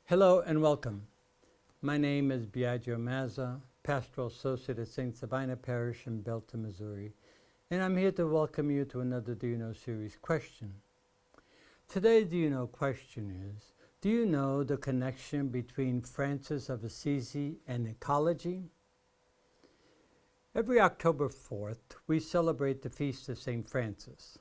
Hello and welcome. My name is Biagio Mazza, Pastoral Associate at St. Sabina Parish in Belton, Missouri, and I'm here to welcome you to another Do You Know series question. Today's Do You Know question is, do you know the connection between Francis of Assisi and ecology? Every October 4th, we celebrate the feast of St. Francis.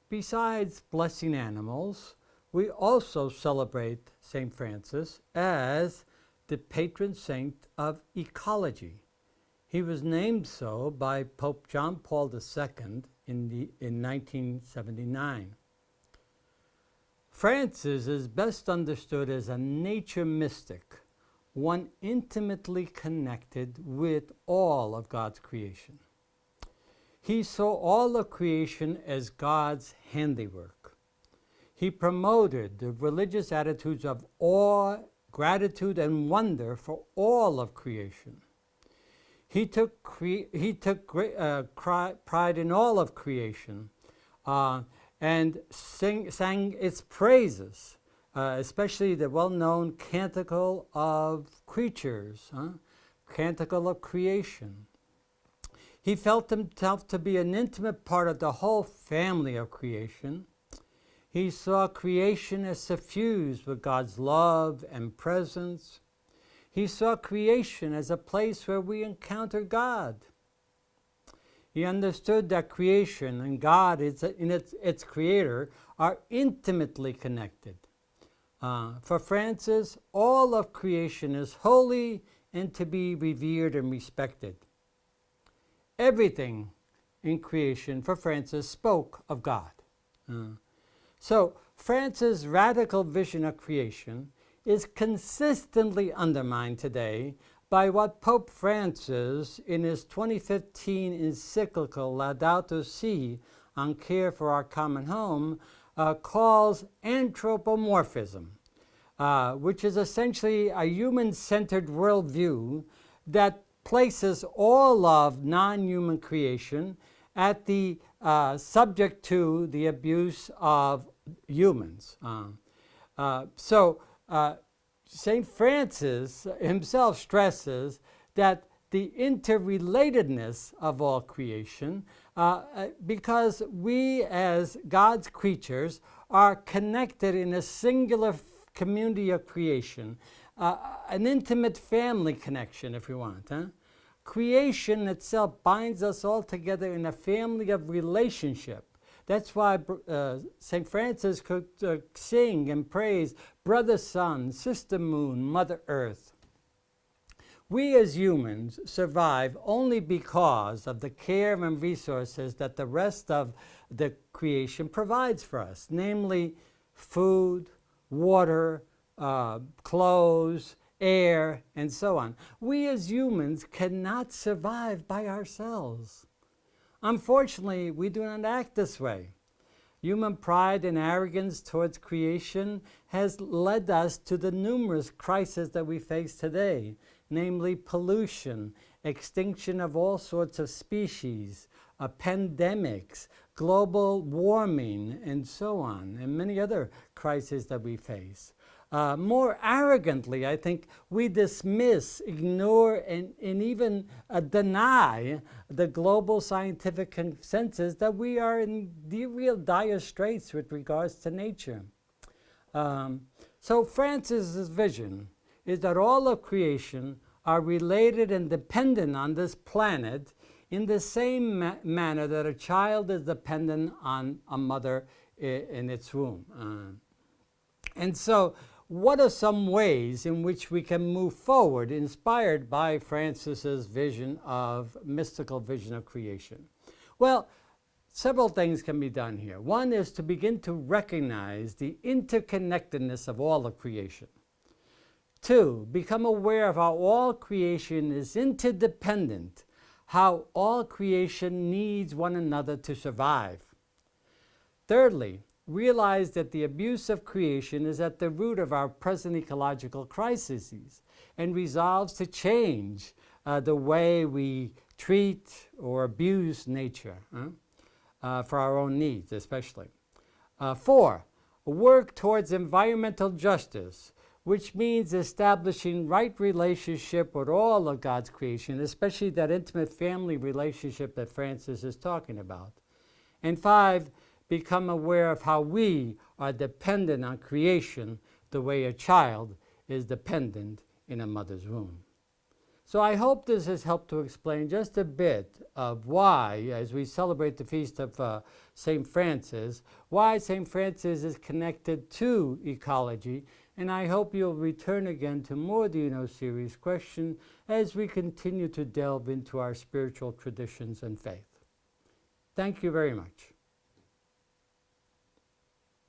Besides blessing animals, we also celebrate St. Francis as the patron saint of ecology. He was named so by Pope John Paul II in 1979. Francis is best understood as a nature mystic, one intimately connected with all of God's creation. He saw all of creation as God's handiwork. He promoted the religious attitudes of awe, gratitude, and wonder for all of creation. He took pride in all of creation and sang its praises, especially the well-known Canticle of Creatures, Canticle of Creation. He felt himself to be an intimate part of the whole family of creation. He saw creation as suffused with God's love and presence. He saw creation as a place where we encounter God. He understood that creation and God, its creator, are intimately connected. For Francis, all of creation is holy and to be revered and respected. Everything in creation, for Francis, spoke of God. So Francis' radical vision of creation is consistently undermined today by what Pope Francis, in his 2015 encyclical Laudato Si on care for our common home, calls Anthropomorphism, which is essentially a human-centered worldview that places all of non-human creation at the subject to the abuse of humans. St. Francis himself stresses that the interrelatedness of all creation, because we as God's creatures are connected in a singular community of creation, an intimate family connection, if you want. Creation itself binds us all together in a family of relationship. That's why St. Francis could sing and praise Brother Sun, Sister Moon, Mother Earth. We as humans survive only because of the care and resources that the rest of the creation provides for us, namely food, water, clothes, air, and so on. We as humans cannot survive by ourselves. Unfortunately, we do not act this way. Human pride and arrogance towards creation has led us to the numerous crises that we face today, namely pollution, extinction of all sorts of species, pandemics, global warming, and so on, and many other crises that we face. More arrogantly, I think, we dismiss, ignore, and even deny the global scientific consensus that we are in real dire straits with regards to nature. So Francis's vision is that all of creation are related and dependent on this planet in the same manner that a child is dependent on a mother in its womb. And so, what are some ways in which we can move forward inspired by Francis's mystical vision of creation? Well, several things can be done here. One is to begin to recognize the interconnectedness of all of creation. Two, become aware of how all creation is interdependent, how all creation needs one another to survive. Thirdly, realize that the abuse of creation is at the root of our present ecological crises and resolves to change the way we treat or abuse nature for our own needs especially. 4, work towards environmental justice which means establishing right relationship with all of God's creation, especially that intimate family relationship that Francis is talking about. And 5, become aware of how we are dependent on creation the way a child is dependent in a mother's womb. So I hope this has helped to explain just a bit of why, as we celebrate the feast of St. Francis, why St. Francis is connected to ecology. And I hope you'll return again to more Do You Know series questions as we continue to delve into our spiritual traditions and faith. Thank you very much.